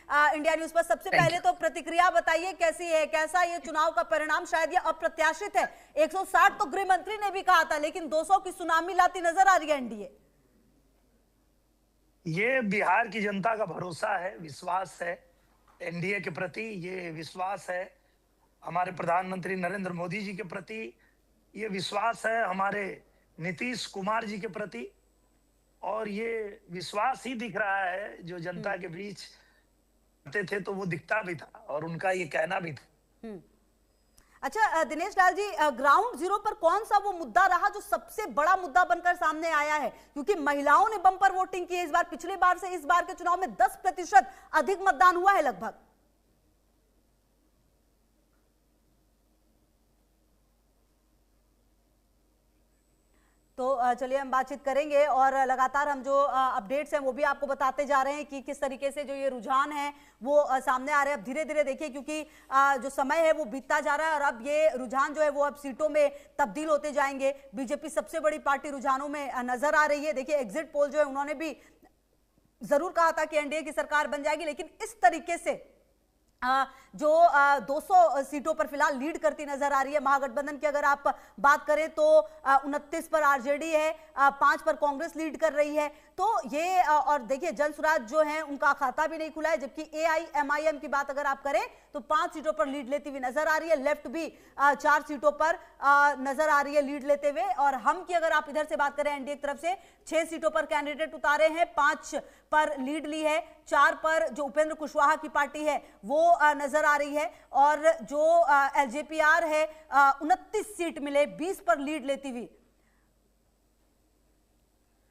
India news पर। सबसे पहले तो प्रतिक्रिया बताइए, कैसी है, कैसा ये चुनाव का परिणाम? शायद ये अप्रत्याशित है। 160 तो गृह मंत्री ने भी कहा था, लेकिन 200 की सुनामी लाती नजर आ रही है एनडीए। ये बिहार की जनता का भरोसा है, विश्वास है एनडीए के प्रति। ये विश्वास है हमारे प्रधानमंत्री नरेंद्र मोदी जी के प्रति। ये विश्वास है हमारे नीतीश कुमार जी के प्रति। और ये विश्वास ही दिख रहा है जो जनता के बीच आते थे तो वो दिखता भी था और उनका ये कहना भी था। अच्छा दिनेश लाल जी, ग्राउंड जीरो पर कौन सा वो मुद्दा रहा जो सबसे बड़ा मुद्दा बनकर सामने आया है? क्योंकि महिलाओं ने बम्पर वोटिंग की है इस बार, पिछले बार से इस बार के चुनाव में 10% अधिक मतदान हुआ है लगभग। तो चलिए हम बातचीत करेंगे और लगातार हम जो अपडेट्स हैं वो भी आपको बताते जा रहे हैं कि किस तरीके से जो ये रुझान है वो सामने आ रहे हैं। अब धीरे धीरे देखिए, क्योंकि जो समय है वो बीतता जा रहा है और अब ये रुझान जो है वो अब सीटों में तब्दील होते जाएंगे। बीजेपी सबसे बड़ी पार्टी रुझानों में नजर आ रही है। देखिए एग्जिट पोल जो है उन्होंने भी जरूर कहा था कि एनडीए की सरकार बन जाएगी, लेकिन इस तरीके से जो 200 सीटों पर फिलहाल लीड करती नजर आ रही है। महागठबंधन की अगर आप बात करें तो 29 पर आरजेडी है, 5 पर कांग्रेस लीड कर रही है। तो ये और देखिए जनसुराज जो है उनका खाता भी नहीं खुला है, जबकि एआईएमआईएम की बात अगर आप करें तो 5 सीटों पर लीड लेती हुई नजर आ रही है। लेफ्ट भी 4 सीटों पर नजर आ रही है लीड लेते हुए। और हम की अगर आप इधर से बात करें एनडीए की तरफ से 6 सीटों पर कैंडिडेट उतारे हैं, 5 पर लीड ली है, 4 पर जो उपेंद्र कुशवाहा की पार्टी है वो नजर आ रही है। और जो एलजेपीआर है 29 सीट मिले, 20 पर लीड लेती हुई।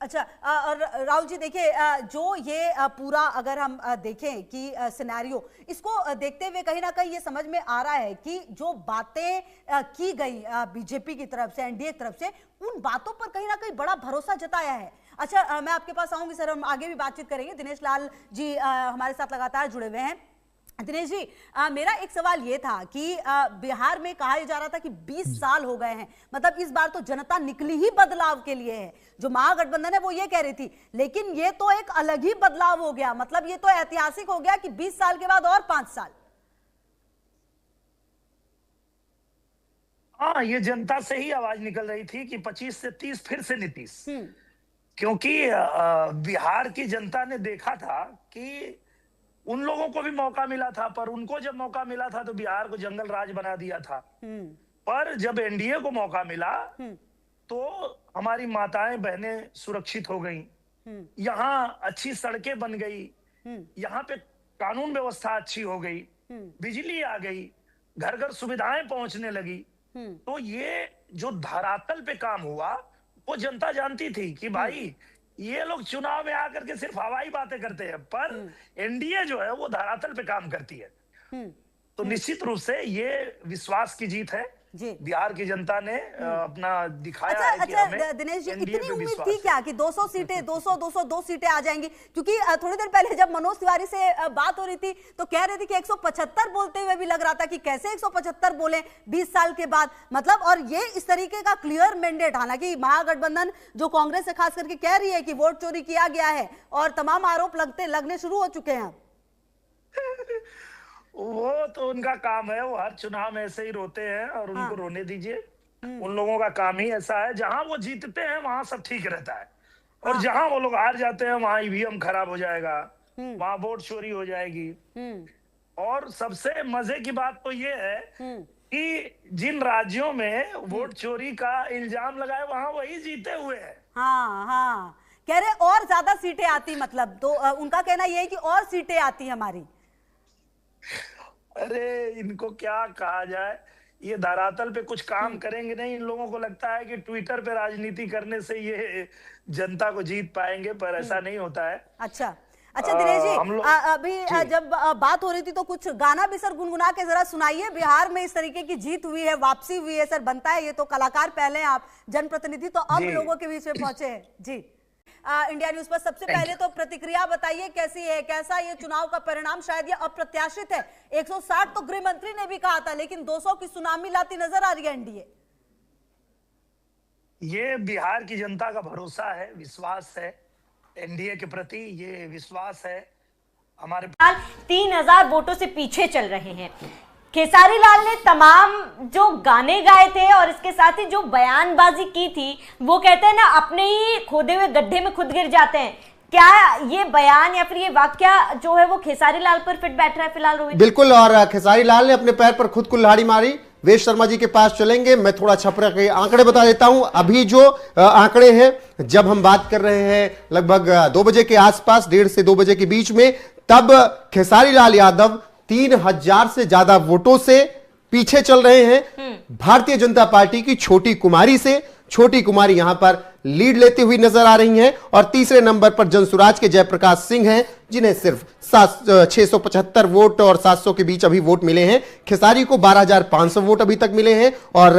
अच्छा और राहुल जी देखिए, जो ये पूरा अगर हम देखें कि सिनेरियो, इसको देखते हुए कहीं ना कहीं ये समझ में आ रहा है कि जो बातें की गई बीजेपी की तरफ से, एनडीए की तरफ से, उन बातों पर कहीं ना कहीं बड़ा भरोसा जताया है। अच्छा मैं आपके पास आऊंगी सर, हम आगे भी बातचीत करेंगे। दिनेश लाल जी हमारे साथ लगातार जुड़े हुए हैं। दिनेश जी मेरा एक सवाल ये था कि बिहार में कहा जा रहा था कि 20 साल हो गए हैं, मतलब इस बार तो जनता निकली ही बदलाव के लिए है। जो महागठबंधन है वो ये कह रही थी, लेकिन ये तो एक अलग ही बदलाव हो गया। मतलब ये तो ऐतिहासिक हो गया कि 20 साल के बाद और 5 साल। हाँ, ये जनता से ही आवाज निकल रही थी कि 25 से 30 फिर से नीतीश। क्योंकि बिहार की जनता ने देखा था कि उन लोगों को भी मौका मिला था, पर उनको जब मौका मिला था तो बिहार को जंगल राज बना दिया था। पर जब एनडीए को मौका मिला तो हमारी माताएं बहनें सुरक्षित हो गईं, यहाँ अच्छी सड़कें बन गई, यहाँ पे कानून व्यवस्था अच्छी हो गई, बिजली आ गई, घर घर सुविधाएं पहुंचने लगी। तो ये जो धरातल पे काम हुआ वो जनता जानती थी कि भाई ये लोग चुनाव में आकर के सिर्फ हवाई बातें करते हैं, पर एनडीए जो है वो धरातल पे काम करती है। तो निश्चित रूप से ये विश्वास की जीत है। बिहार की जनता ने अपना दिखाया है कि हमें दिनेश जी, एनडीए इतनी पे उम्मीद विश्वास थी क्या कि 200 सीटें 202 सीटें आ जाएंगी? क्योंकि थोड़ी देर पहले जब मनोज तिवारी से बात हो रही थी तो कह रहे थे कि 175 बोलते हुए भी लग रहा था कि कैसे 175 बोले 20 साल के बाद, मतलब। और ये इस तरीके का क्लियर मैंडेट, हालांकि महागठबंधन जो कांग्रेस से खास करके कह रही है कि वोट चोरी किया गया है और तमाम आरोप लगने शुरू हो चुके हैं। वो तो उनका काम है, वो हर चुनाव में ऐसे ही रोते हैं और उनको रोने दीजिए। उन लोगों का काम ही ऐसा है, जहां वो जीतते हैं वहां सब ठीक रहता है, और जहां वो लोग हार जाते हैं वहां ईवीएम खराब हो जाएगा, वहां वोट चोरी हो जाएगी। और सबसे मजे की बात तो ये है कि जिन राज्यों में वोट चोरी का इल्जाम लगाए वहां वही जीते हुए हैं। हाँ, कह रहे और ज्यादा सीटें आती, मतलब तो उनका कहना यह है कि और सीटें आती हमारी। अरे इनको क्या कहा जाए, ये धरातल पे कुछ काम करेंगे नहीं। इन लोगों को लगता है कि ट्विटर पे राजनीति करने से ये जनता को जीत पाएंगे, पर ऐसा नहीं होता है। अच्छा दिनेश जी, अभी जब बात हो रही थी तो कुछ गाना भी सर गुनगुना के जरा सुनाइए। बिहार में इस तरीके की जीत हुई है, वापसी हुई है सर, बनता है। ये तो कलाकार पहले, आप जनप्रतिनिधि तो अब लोगों के बीच में पहुंचे हैं जी। इंडिया न्यूज पर सबसे पहले तो प्रतिक्रिया बताइए, कैसी है, कैसा ये चुनाव का परिणाम? शायद ये अप्रत्याशित है। 160 तो गृह मंत्री ने भी कहा था, लेकिन 200 की सुनामी लाती नजर आ रही है एनडीए। ये बिहार की जनता का भरोसा है, विश्वास है एनडीए के प्रति। ये विश्वास है हमारे 3000 वोटों से पीछे चल रहे हैं। खेसारी लाल ने तमाम जो गाने गाए थे और इसके साथ ही जो बयानबाजी की थी, वो कहते हैं ना, अपने ही खोदे हुए गड्ढे में खुद गिर जाते हैं। क्या ये बयान या फिर ये वाक्य जो है वो खेसारी लाल पर फिट बैठ रहा है फिलहाल रोहित? बिल्कुल, और खेसारी लाल ने अपने पैर पर खुद कुल्हाड़ी मारी। वेश शर्मा जी के पास चलेंगे, मैं थोड़ा छपरा के आंकड़े बता देता हूं। अभी जो आंकड़े हैं, जब हम बात कर रहे हैं लगभग 2 बजे के आसपास, 1:30 से 2 बजे के बीच में, तब खेसारी लाल यादव 3000 से ज्यादा वोटों से पीछे चल रहे हैं भारतीय जनता पार्टी की छोटी कुमारी से। छोटी कुमारी यहां पर लीड लेती हुई नजर आ रही हैं और तीसरे नंबर पर जनसुराज के जयप्रकाश सिंह हैं, जिन्हें सिर्फ 675 वोट और 700 के बीच अभी वोट मिले हैं। खेसारी को 12500 वोट अभी तक मिले हैं और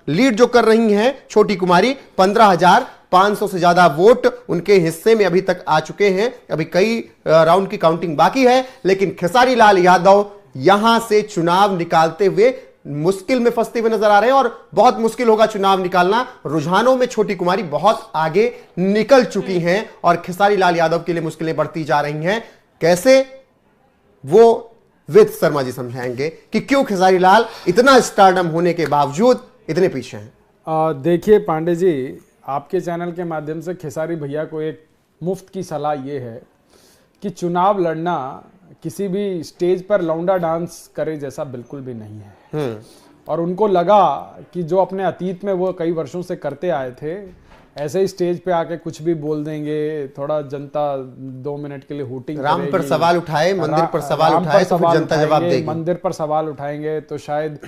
लीड जो कर रही हैं छोटी कुमारी, 15500 से ज्यादा वोट उनके हिस्से में अभी तक आ चुके हैं। अभी कई राउंड की काउंटिंग बाकी है, लेकिन खेसारी लाल यादव यहां से चुनाव निकालते हुए मुश्किल में फंसते हुए नजर आ रहे हैं और बहुत मुश्किल होगा चुनाव निकालना। रुझानों में छोटी कुमारी बहुत आगे निकल चुकी हैं और खेसारी लाल यादव के लिए मुश्किलें बढ़ती जा रही हैं। कैसे, वो वेद शर्मा जी समझाएंगे कि क्यों खेसारी लाल इतना स्टारडम होने के बावजूद इतने पीछे हैं। देखिए पांडे जी, आपके चैनल के माध्यम से खेसारी भैया को एक मुफ्त की सलाह ये है कि चुनाव लड़ना किसी भी स्टेज पर लौंडा डांस करे जैसा बिल्कुल भी नहीं है। और उनको लगा कि जो अपने अतीत में वो कई वर्षों से करते आए थे, ऐसे ही स्टेज पे आके कुछ भी बोल देंगे, थोड़ा जनता 2 मिनट के लिए हूटिंग राम पर सवाल उठाए, मंदिर पर सवाल उठाए तो फिर जनता जवाब देगी। मंदिर पर सवाल उठाएंगे तो शायद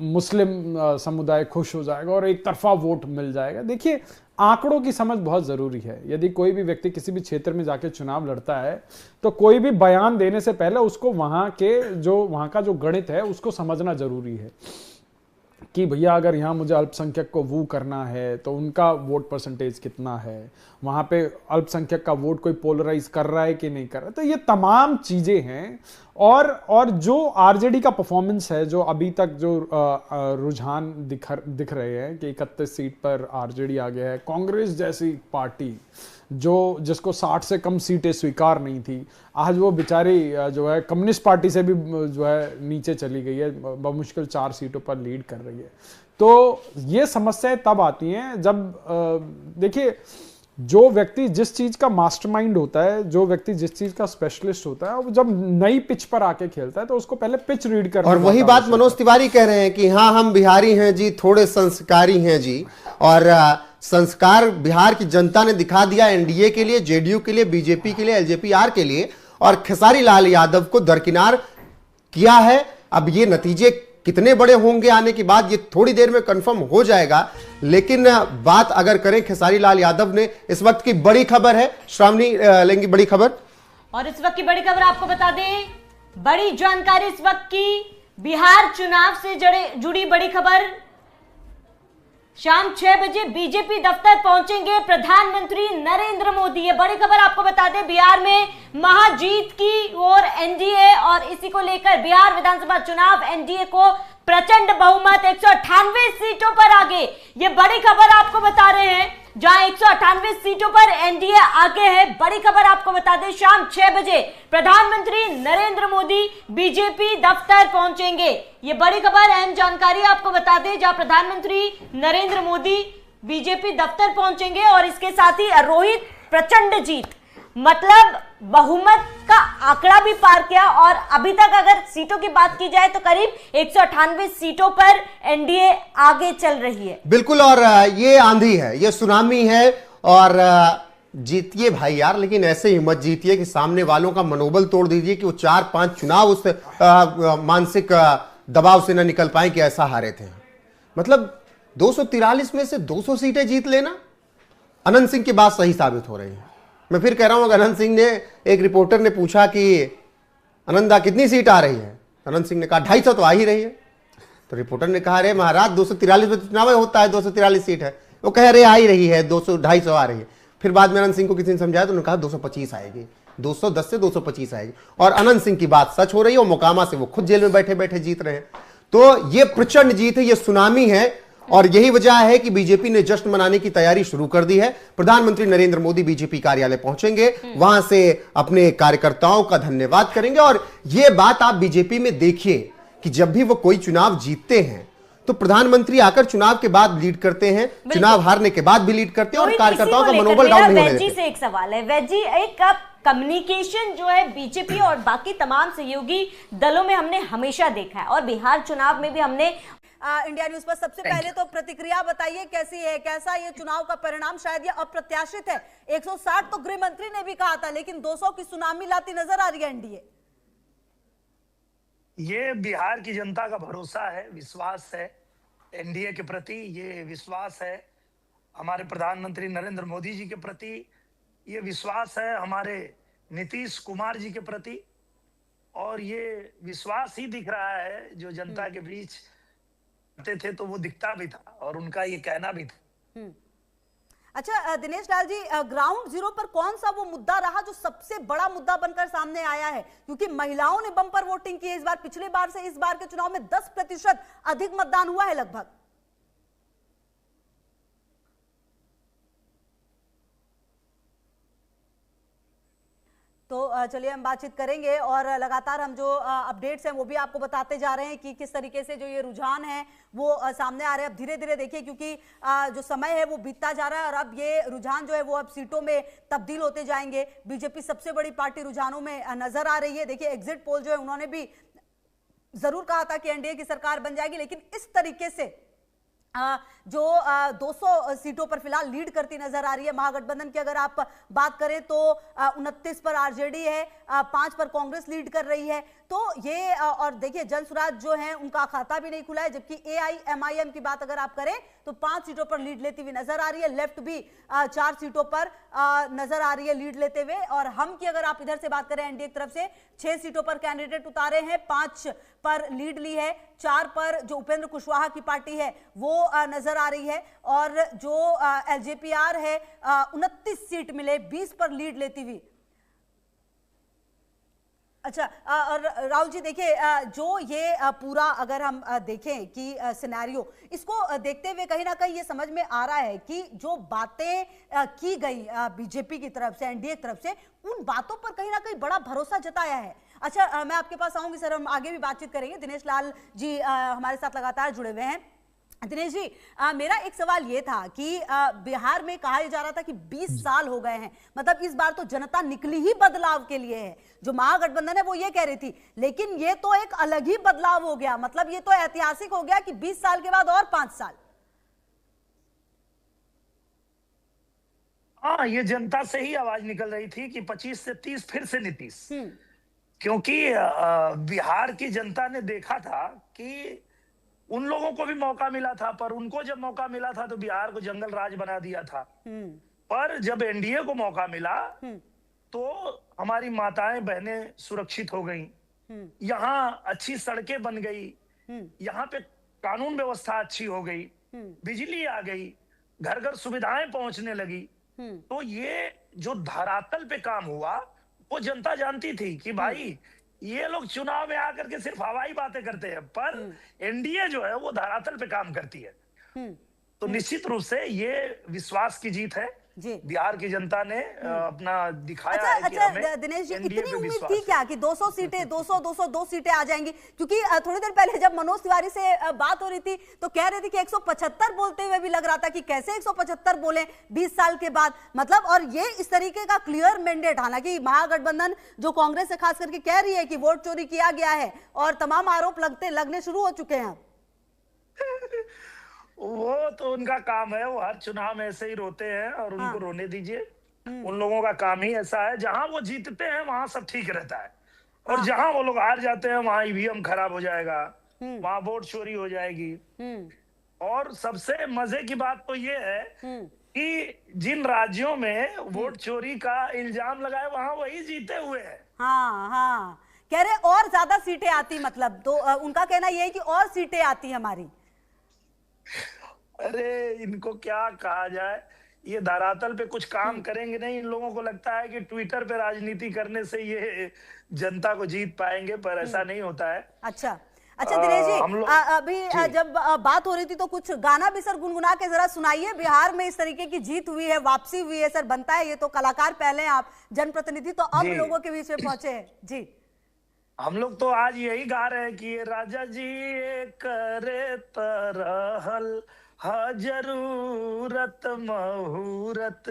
मुस्लिम समुदाय खुश हो जाएगा और एक तरफा वोट मिल जाएगा। देखिए, आंकड़ों की समझ बहुत जरूरी है। यदि कोई भी व्यक्ति किसी भी क्षेत्र में जाके चुनाव लड़ता है तो कोई भी बयान देने से पहले उसको वहां का जो गणित है उसको समझना जरूरी है कि भैया अगर यहाँ मुझे अल्पसंख्यक को वू करना है तो उनका वोट परसेंटेज कितना है, वहां पे अल्पसंख्यक का वोट कोई पोलराइज कर रहा है कि नहीं कर रहा है। तो ये तमाम चीजें हैं और जो आरजेडी का परफॉर्मेंस है, जो अभी तक जो रुझान दिख रहे हैं कि 31 सीट पर आरजेडी आ गया है। कांग्रेस जैसी पार्टी जिसको 60 से कम सीटें स्वीकार नहीं थी, आज वो बेचारी जो है कम्युनिस्ट पार्टी से भी जो है नीचे चली गई है, बमुश्किल 4 सीटों पर लीड कर रही है। तो ये समस्याएं तब आती हैं जब देखिए, जो व्यक्ति जिस चीज का मास्टरमाइंड होता है, जो व्यक्ति जिस चीज का स्पेशलिस्ट होता है, वो जब नई पिच पर आके खेलता है तो उसको पहले पिच रीड करना। और वही बात मनोज तिवारी कह रहे हैं कि हाँ, हम बिहारी हैं जी, थोड़े संस्कारी हैं जी, और संस्कार बिहार की जनता ने दिखा दिया एनडीए के लिए, जेडीयू के लिए, बीजेपी के लिए, एलजेपी-आर के लिए, और खेसारी लाल यादव को दरकिनार किया है। अब ये नतीजे कितने बड़े होंगे आने के बाद, ये थोड़ी देर में कंफर्म हो जाएगा। लेकिन बात अगर करें खेसारी लाल यादव ने, इस वक्त की बड़ी खबर है, श्रावणी लेंगी बड़ी खबर। और इस वक्त की बड़ी खबर आपको बता दें, बड़ी जानकारी इस वक्त की, बिहार चुनाव से जुड़ी बड़ी खबर। शाम 6 बजे बीजेपी दफ्तर पहुंचेंगे प्रधानमंत्री नरेंद्र मोदी। ये बड़ी खबर आपको बता दें, बिहार में महाजीत की ओर एनडीए, और इसी को लेकर बिहार विधानसभा चुनाव एनडीए को प्रचंड बहुमत, 198 सीटों पर आगे। ये बड़ी खबर आपको बता रहे हैं, जहां 198 सीटों पर एनडीए आगे है। बड़ी खबर आपको बता दें, शाम 6 बजे प्रधानमंत्री नरेंद्र मोदी बीजेपी दफ्तर पहुंचेंगे। ये बड़ी खबर, अहम जानकारी आपको बता दें, जहां प्रधानमंत्री नरेंद्र मोदी बीजेपी दफ्तर पहुंचेंगे और इसके साथ ही रोहित प्रचंड जीत, मतलब बहुमत का आंकड़ा भी पार किया। और अभी तक अगर सीटों की बात की जाए तो करीब 198 सीटों पर एनडीए आगे चल रही है। बिल्कुल, और ये आंधी है, ये सुनामी है, और जीतिए भाई यार, लेकिन ऐसे ही मत जीतिए कि सामने वालों का मनोबल तोड़ दीजिए कि वो 4-5 चुनाव उस मानसिक दबाव से न निकल पाए कि ऐसा हारे थे। मतलब 243 में से 200 सीटें जीत लेना, अनंत सिंह की बात सही साबित हो रही है। मैं फिर कह रहा हूं, अनंत सिंह ने, एक रिपोर्टर ने पूछा कि अनंदा कितनी सीट आ रही है, अनंत सिंह ने कहा 250 तो आ ही रही है। तो रिपोर्टर ने कहा, अरे महाराज 243 में चुनाव होता है, 243 सीट है। वो कह रहे आ ही रही है, 200-250 आ रही है। फिर बाद में अनंत सिंह को किसी ने समझाया तो उन्होंने कहा 225 आएगी, 210 से 225 आएगी। और अनंत सिंह की बात सच हो रही है, और मोकामा से वो खुद जेल में बैठे बैठे जीत रहे हैं। तो ये प्रचंड जीत है, ये सुनामी है, और यही वजह है कि बीजेपी ने जश्न मनाने की तैयारी शुरू कर दी है। प्रधानमंत्री नरेंद्र मोदी बीजेपी कार्यालय पहुंचेंगे, वहां से अपने कार्यकर्ताओं का धन्यवाद करेंगे। और यह बात आप बीजेपी में देखिए कि जब भी वो कोई चुनाव जीतते हैं तो प्रधानमंत्री आकर चुनाव के बाद लीड करते हैं, चुनाव हारने के बाद भी लीड करते हैं और कार्यकर्ताओं का मनोबल डाउन नहीं होने देते। से एक सवाल है वैजी, एक कम्युनिकेशन जो है बीजेपी और बाकी तमाम सहयोगी दलों में हमने हमेशा देखा है और बिहार चुनाव में भी हमने इंडिया न्यूज पर सबसे पहले तो प्रतिक्रिया बताइए कैसी है, कैसा ये चुनाव का परिणाम? शायद ये अप्रत्याशित है। 160 तो गृह मंत्री ने भी कहा था, लेकिन 200 की सुनामी लाती नजर आ रही है एनडीए। ये बिहार की जनता का भरोसा है, विश्वास है एनडीए के प्रति। ये विश्वास है हमारे प्रधानमंत्री नरेंद्र मोदी जी के प्रति। ये विश्वास है हमारे नीतीश कुमार जी के प्रति। और ये विश्वास ही दिख रहा है जो जनता के बीच थे तो वो दिखता भी था और उनका ये कहना भी था। अच्छा दिनेश लाल जी, ग्राउंड जीरो पर कौन सा वो मुद्दा रहा जो सबसे बड़ा मुद्दा बनकर सामने आया है? क्योंकि महिलाओं ने बम्पर वोटिंग की इस बार, पिछले बार से इस बार के चुनाव में 10% अधिक मतदान हुआ है लगभग। तो चलिए हम बातचीत करेंगे और लगातार हम जो अपडेट्स हैं वो भी आपको बताते जा रहे हैं कि किस तरीके से जो ये रुझान है वो सामने आ रहे हैं। अब धीरे धीरे देखिए, क्योंकि जो समय है वो बीतता जा रहा है और अब ये रुझान जो है वो अब सीटों में तब्दील होते जाएंगे। बीजेपी सबसे बड़ी पार्टी रुझानों में नजर आ रही है। देखिए एग्जिट पोल जो है उन्होंने भी जरूर कहा था कि एनडीए की सरकार बन जाएगी, लेकिन इस तरीके से जो 200 सीटों पर फिलहाल लीड करती नजर आ रही है महागठबंधन की। अगर आप बात करें तो 29 पर आरजेडी है, 5 पर कांग्रेस लीड कर रही है। तो ये और देखिए जनसुराज जो है उनका खाता भी नहीं खुला है, जबकि एआईएमआईएम की बात अगर आप करें तो 5 सीटों पर लीड लेती हुई नजर आ रही है। लेफ्ट भी 4 सीटों पर नजर आ रही है लीड लेते हुए। और हम की अगर आप इधर से बात करें एनडीए की तरफ से 6 सीटों पर कैंडिडेट उतारे हैं, 5 पर लीड ली है, 4 पर जो उपेंद्र कुशवाहा की पार्टी है वो नजर आ रही है। और जो एलजेपीआर है 29 सीट मिले, 20 पर लीड लेती हुई। अच्छा और राहुल जी देखिए, जो ये पूरा अगर हम देखें कि सिनेरियो, इसको देखते हुए कहीं ना कहीं ये समझ में आ रहा है कि जो बातें की गई बीजेपी की तरफ से, एनडीए की तरफ से, उन बातों पर कहीं ना कहीं बड़ा भरोसा जताया है। अच्छा मैं आपके पास आऊंगी सर, हम आगे भी बातचीत करेंगे। दिनेश लाल जी हमारे साथ लगातार जुड़े हुए हैं। दिनेश जी मेरा एक सवाल ये था कि बिहार में कहा जा रहा था कि 20 साल हो गए हैं, मतलब इस बार तो जनता निकली ही बदलाव के लिए है। जो महागठबंधन है वो ये कह रही थी, लेकिन ये तो एक अलग ही बदलाव हो गया, मतलब ये तो ऐतिहासिक हो गया कि 20 साल के बाद और 5 साल। हाँ, ये जनता से ही आवाज निकल रही थी कि 25 से 30 फिर से नीतीश। क्योंकि बिहार की जनता ने देखा था कि उन लोगों को भी मौका मिला था, पर उनको जब मौका मिला था तो बिहार को जंगल राज बना दिया था। पर जब एनडीए को मौका मिला तो हमारी माताएं बहनें सुरक्षित हो गईं, यहाँ अच्छी सड़कें बन गई, यहाँ पे कानून व्यवस्था अच्छी हो गई, बिजली आ गई, घर घर सुविधाएं पहुंचने लगी। तो ये जो धरातल पे काम हुआ वो जनता जानती थी कि भाई ये लोग चुनाव में आकर के सिर्फ हवाई बातें करते हैं, पर एनडीए जो है वो धरातल पे काम करती है। तो निश्चित रूप से ये विश्वास की जीत है। बिहार की जनता ने अपना दिखाया है कि हमें दिनेश जी इतनी उम्मीद थी क्या कि 200 सीटें 202 सीटें आ जाएंगी? क्योंकि थोड़ी देर पहले जब मनोज तिवारी से बात हो रही थी तो कह रहे थे कि 175 बोलते हुए भी लग रहा था कि कैसे 175 बोले 20 साल के बाद, मतलब। और ये इस तरीके का क्लियर मैंडेट, हालांकि महागठबंधन जो कांग्रेस से खास करके कह रही है कि वोट चोरी किया गया है और तमाम आरोप लगने शुरू हो चुके हैं। वो तो उनका काम है, वो हर चुनाव में ऐसे ही रोते हैं और उनको रोने दीजिए। उन लोगों का काम ही ऐसा है, जहां वो जीतते हैं वहां सब ठीक रहता है और जहां वो लोग हार जाते हैं वहां ईवीएम खराब हो जाएगा, वहां वोट चोरी हो जाएगी। और सबसे मजे की बात तो ये है कि जिन राज्यों में वोट चोरी का इल्जाम लगाए वहां वही जीते हुए हैं। हाँ, कह रहे और ज्यादा सीटें आती, मतलब तो उनका कहना यह है कि और सीटें आती हमारी। अरे इनको क्या कहा जाए, ये धरातल पे कुछ काम करेंगे नहीं। इन लोगों को लगता है कि ट्विटर पे राजनीति करने से ये जनता को जीत पाएंगे, पर ऐसा नहीं होता है। अच्छा अच्छा दिनेश जी, हम लोग अभी जब बात हो रही थी तो कुछ गाना भी सर गुनगुना के जरा सुनाइए। बिहार में इस तरीके की जीत हुई है, वापसी हुई है सर, बनता है ये तो कलाकार पहले हैं, आप जनप्रतिनिधि, तो अब लोगों के बीच में पहुंचे हैं जी। हम लोग तो आज यही गा रहे हैं कि राजा जी करे तरहल हा जरूरत महूरत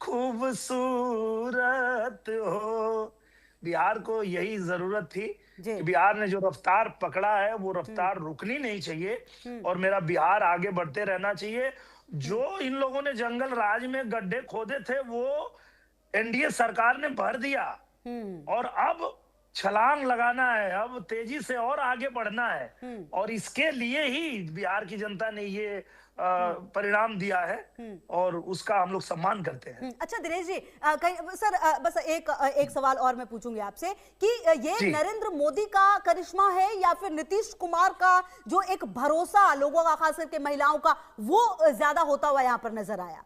खूबसूरत हो। बिहार को यही जरूरत थी कि बिहार ने जो रफ्तार पकड़ा है वो रफ्तार रुकनी नहीं चाहिए और मेरा बिहार आगे बढ़ते रहना चाहिए। जो इन लोगों ने जंगल राज में गड्ढे खोदे थे वो एनडीए सरकार ने भर दिया और अब छलांग लगाना है, अब तेजी से और आगे बढ़ना है और इसके लिए ही बिहार की जनता ने ये परिणाम दिया है और उसका हम लोग सम्मान करते हैं। अच्छा दिनेश जी, कहीं सर बस एक सवाल और मैं पूछूंगी आपसे कि ये नरेंद्र मोदी का करिश्मा है या फिर नीतीश कुमार का जो एक भरोसा लोगों का, खास करके महिलाओं का, वो ज्यादा होता हुआ यहाँ पर नजर आया?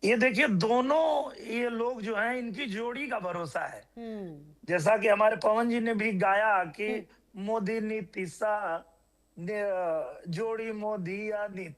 ये देखिए, दोनों ये लोग जो हैं इनकी जोड़ी का भरोसा है। जैसा कि हमारे पवन जी ने भी गाया कि मोदी नीतीशा जोड़ी मोदी या नीतीश।